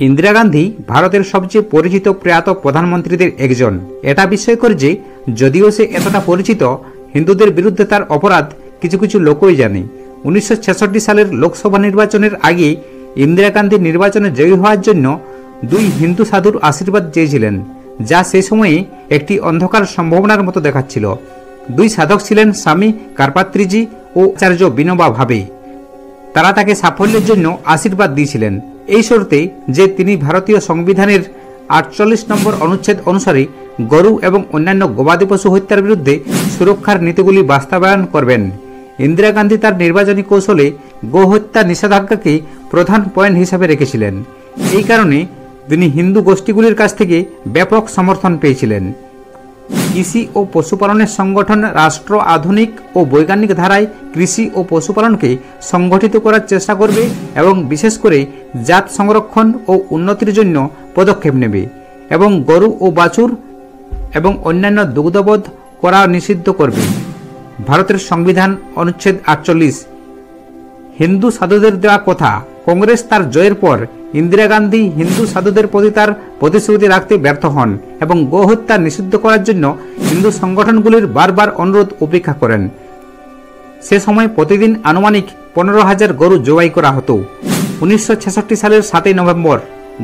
ইন্দিরা গান্ধী ভারতের সবচেয়ে পরিচিত প্রয়াত প্রধানমন্ত্রীদের একজন। এটা বিস্ময়কর যে যদিও সে এতটা পরিচিত, হিন্দুদের বিরুদ্ধে তার অপরাধ কিছু কিছু লোকই জানে। 1966 সালের লোকসভা নির্বাচনের আগে ইন্দিরা গান্ধী নির্বাচনে জয়ী হওয়ার জন্য দুই হিন্দু সাধুর আশীর্বাদ চেয়েছিলেন, যা সে সময়ে একটি অন্ধকার সম্ভাবনার মতো দেখাচ্ছিল। দুই সাধক ছিলেন স্বামী কারপাত্রিজি ও আচার্য বিনোবা ভাবে। তারা তাকে সাফল্যের জন্য আশীর্বাদ দিয়েছিলেন এই শর্তে যে তিনি ভারতীয় সংবিধানের 48 নম্বর অনুচ্ছেদ অনুসারে গরু এবং অন্যান্য গবাদি পশু হত্যার বিরুদ্ধে সুরক্ষার নীতিগুলি বাস্তবায়ন করবেন। ইন্দিরা গান্ধী তার নির্বাচনী কৌশলে গোহত্যা নিষেধাজ্ঞাকে প্রধান পয়েন্ট হিসাবে রেখেছিলেন। এই কারণে তিনি হিন্দু গোষ্ঠীগুলির কাছ থেকে ব্যাপক সমর্থন পেয়েছিলেন। কৃষি ও পশুপালনের সংগঠন রাষ্ট্র আধুনিক ও বৈজ্ঞানিক ধারায় কৃষি ও পশুপালনকে সংগঠিত করার চেষ্টা করবে এবং বিশেষ করে জাত সংরক্ষণ ও উন্নতির জন্য পদক্ষেপ নেবে এবং গরু ও বাছুর এবং অন্যান্য দুগ্ধবধ করা নিষিদ্ধ করবে। ভারতের সংবিধান অনুচ্ছেদ 48। হিন্দু সাধুদের দেওয়া কথা। কংগ্রেস তার জয়ের পর ইন্দিরা গান্ধী হিন্দু সাধুদের প্রতি তার প্রতিশ্রুতি রাখতে ব্যর্থ হন এবং গোহত্যা নিষিদ্ধ করার জন্য হিন্দু সংগঠনগুলির বারবার অনুরোধ উপেক্ষা করেন। সে সময় প্রতিদিন আনুমানিক 15,000 গরু জবাই করা হতো। 1966 সালের 7 নভেম্বর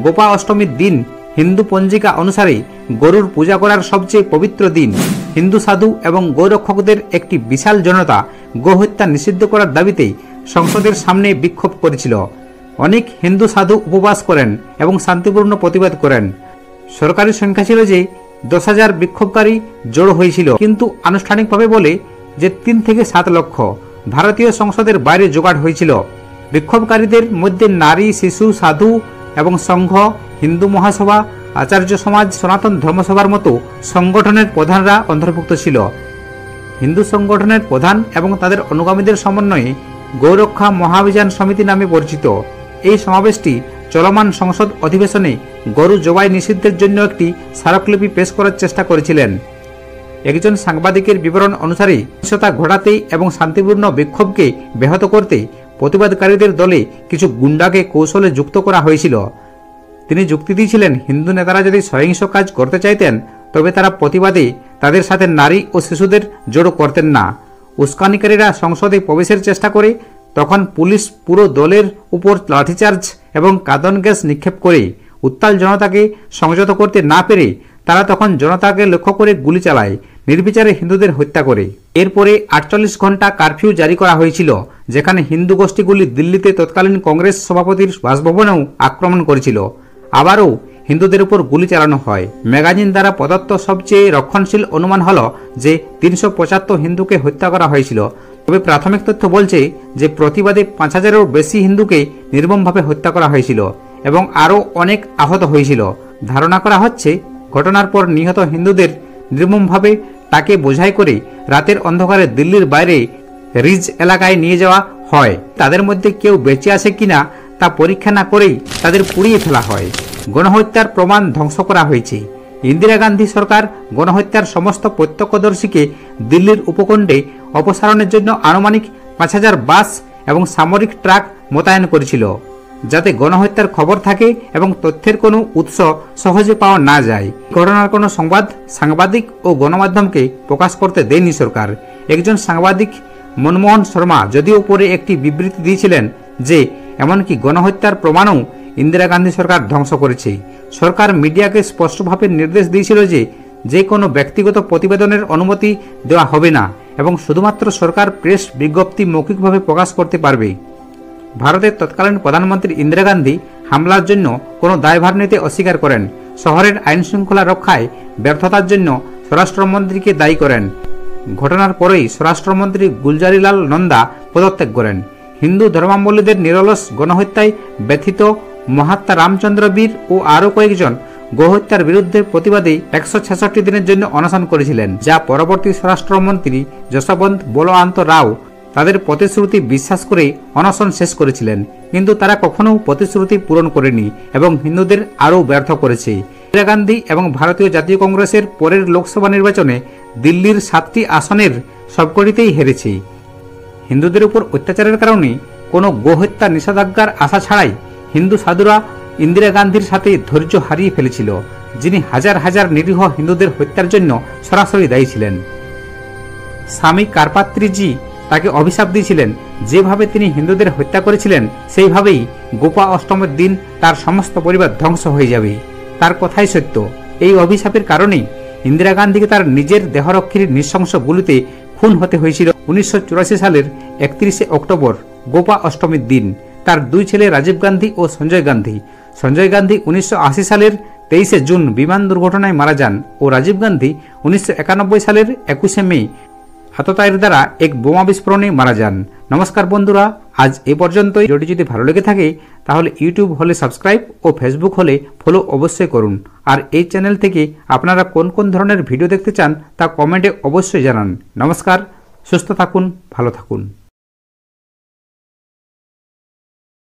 গোপা অষ্টমীর দিন হিন্দু পঞ্জিকা অনুসারে গরুর পূজা করার সবচেয়ে পবিত্র দিন। হিন্দু সাধু এবং গৌরক্ষকদের একটি বিশাল জনতা গোহত্যা নিষিদ্ধ করার দাবিতে সংসদের সামনে বিক্ষোভ করেছিল। অনেক হিন্দু সাধু উপবাস করেন এবং শান্তিপূর্ণ প্রতিবাদ করেন। সরকারি সংখ্যা ছিল যে 10,000 বিক্ষোভকারী জড়ো হয়েছিল, কিন্তু আনুষ্ঠানিকভাবে বলে যে 3 থেকে 7 লক্ষ ভারতীয় সংসদের বাইরে জোগাড় হয়েছিল। বিক্ষোভকারীদের মধ্যে নারী, শিশু, সাধু এবং সংঘ, হিন্দু মহাসভা, আচার্য সমাজ, সনাতন ধর্মসভার মতো সংগঠনের প্রধানরা অন্তর্ভুক্ত ছিল। হিন্দু সংগঠনের প্রধান এবং তাদের অনুগামীদের সমন্বয়ে গৌরক্ষা মহাভিযান সমিতি নামে পরিচিত এই সমাবেশটি চলমান সংসদ অধিবেশনে গরু জবাই নিষিদ্ধের জন্য একটি স্মারকলিপি পেশ করার চেষ্টা করেছিলেন। একজন সাংবাদিকের বিবরণ অনুসারে সহিংসতা ঘটাতে এবং শান্তিপূর্ণ বিক্ষোভকে ব্যাহত করতে প্রতিবাদকারীদের দলে কিছু গুন্ডাকে কৌশলে যুক্ত করা হয়েছিল। তিনি যুক্তি দিয়েছিলেন, হিন্দু নেতারা যদি সহিংস কাজ করতে চাইতেন তবে তারা প্রতিবাদে তাদের সাথে নারী ও শিশুদের জড়ো করতেন না। উস্কানিকারীরা সংসদে প্রবেশের চেষ্টা করে তখন পুলিশ পুরো দলের উপর লাঠিচার্জ এবং কাঁদন গ্যাস নিক্ষেপ করে উত্তাল জনতাকে সংযত করতে না পেরে তারা তখন জনতাকে লক্ষ্য করে গুলি চালায়, নির্বিচারে হিন্দুদের হত্যা করে। এরপরে 48 ঘন্টা কারফিউ জারি করা হয়েছিল, যেখানে হিন্দু গোষ্ঠীগুলি দিল্লিতে তৎকালীন কংগ্রেস সভাপতির বাসভবনেও আক্রমণ করেছিল। আবারও হিন্দুদের উপর গুলি চালানো হয়। ম্যাগাজিন দ্বারা প্রদত্ত সবচেয়ে রক্ষণশীল অনুমান হল যে 375 হিন্দুকে হত্যা করা হয়েছিল, তবে প্রাথমিক তথ্য বলছে যে প্রতিবাদে 5,000-এরও বেশি হিন্দুকে নির্মমভাবে হত্যা করা হয়েছিল এবং আরও অনেক আহত হয়েছিল। ধারণা করা হচ্ছে ঘটনার পর নিহত হিন্দুদের নির্মমভাবে তাকে বোঝাই করে রাতের অন্ধকারে দিল্লির বাইরে রিজ এলাকায় নিয়ে যাওয়া হয়। তাদের মধ্যে কেউ বেঁচে আছে কিনা তা পরীক্ষা না করেই তাদের পুড়িয়ে ফেলা হয়। গণহত্যার প্রমাণ ধ্বংস করা হয়েছে। ইন্দিরা গান্ধী সরকার গণহত্যার সমস্ত প্রত্যক্ষদর্শীকে দিল্লির উপকণ্ঠে অপসারণের জন্য আনুমানিক 5,000 বাস এবং সামরিক ট্রাক মোতায়েন করেছিল, যাতে গণহত্যার খবর থাকে এবং তথ্যের কোনো উৎস সহজে পাওয়া না যায়। ঘটনার কোনো সংবাদ সাংবাদিক ও গণমাধ্যমকে প্রকাশ করতে দেয়নি সরকার। একজন সাংবাদিক মনমোহন শর্মা যদিও পরে একটি বিবৃতি দিয়েছিলেন যে এমনকি গণহত্যার প্রমাণও ইন্দিরা গান্ধী সরকার ধ্বংস করেছে। সরকার মিডিয়াকে স্পষ্টভাবে নির্দেশ দিয়েছিল যে যে কোনো ব্যক্তিগত প্রতিবেদনের অনুমতি দেওয়া হবে না এবং শুধুমাত্র সরকার প্রেস বিজ্ঞপ্তি মৌখিকভাবে প্রকাশ করতে পারবে। ভারতের তৎকালীন প্রধানমন্ত্রী ইন্দিরা গান্ধী হামলার জন্য কোনো দায়ভার নিতে অস্বীকার করেন। শহরের আইনশৃঙ্খলা রক্ষায় ব্যর্থতার জন্য স্বরাষ্ট্রমন্ত্রীকে দায়ী করেন। ঘটনার পরেই স্বরাষ্ট্রমন্ত্রী গুলজারিলাল নন্দা পদত্যাগ করেন। হিন্দু ধর্মাবলম্বীদের নিরলস গণহত্যায় ব্যথিত মহাত্মা রামচন্দ্র বীর ও আরও কয়েকজন গোহত্যার বিরুদ্ধে প্রতিবাদে 166 দিনের জন্য অনশন করেছিলেন, যা পরবর্তী স্বরাষ্ট্রমন্ত্রী যশবন্ত বলওয়ান্ত রাও তাদের প্রতিশ্রুতি বিশ্বাস করে অনশন শেষ করেছিলেন, কিন্তু তারা কখনো প্রতিশ্রুতি পূরণ করেনি এবং হিন্দুদের আরও ব্যর্থ করেছে। ইন্দিরা গান্ধী এবং ভারতীয় জাতীয় কংগ্রেসের পরের লোকসভা নির্বাচনে দিল্লির 7টি আসনের সবকটিতেই হেরেছে। হিন্দুদের উপর অত্যাচারের কারণে কোনো গোহত্যা নিষেধাজ্ঞার আশা ছাড়াই হিন্দু সাধুরা ইন্দিরা গান্ধীর সাথে ধৈর্য হারিয়ে ফেলেছিল, যিনি হাজার হাজার নিরীহ হিন্দুদের হত্যার জন্য সরাসরি দায়ী ছিলেন। স্বামী কারপাত্রিজি তাকে অভিশাপ দিয়েছিলেন, যেভাবে তিনি হিন্দুদের হত্যা করেছিলেন সেইভাবেই গোপা অষ্টমীর দিন তার সমস্ত পরিবার ধ্বংস হয়ে যাবে। তার কথাই সত্য। এই অভিশাপের কারণেই ইন্দিরা গান্ধীকে তার নিজের দেহরক্ষীর নৃশংস গুলিতে খুন হতে হয়েছিল 1984 সালের 31 অক্টোবর গোপা অষ্টমীর দিন। তার দুই ছেলে রাজীব গান্ধী ও সঞ্জয় গান্ধী। সঞ্জয় গান্ধী 1980 সালের 23 জুন বিমান দুর্ঘটনায় মারা যান ও রাজীব গান্ধী 1991 সালের 21 মে আততায়ীর দ্বারা এক বোমা বিস্ফোরণে মারা যান। নমস্কার বন্ধুরা, আজ এ পর্যন্তই। ভিডিওটি যদি ভালো লেগে থাকে তাহলে ইউটিউব হলে সাবস্ক্রাইব ও ফেসবুক হলে ফলো অবশ্যই করুন। আর এই চ্যানেল থেকে আপনারা কোন কোন ধরনের ভিডিও দেখতে চান তা কমেন্টে অবশ্যই জানান। নমস্কার, সুস্থ থাকুন, ভালো থাকুন।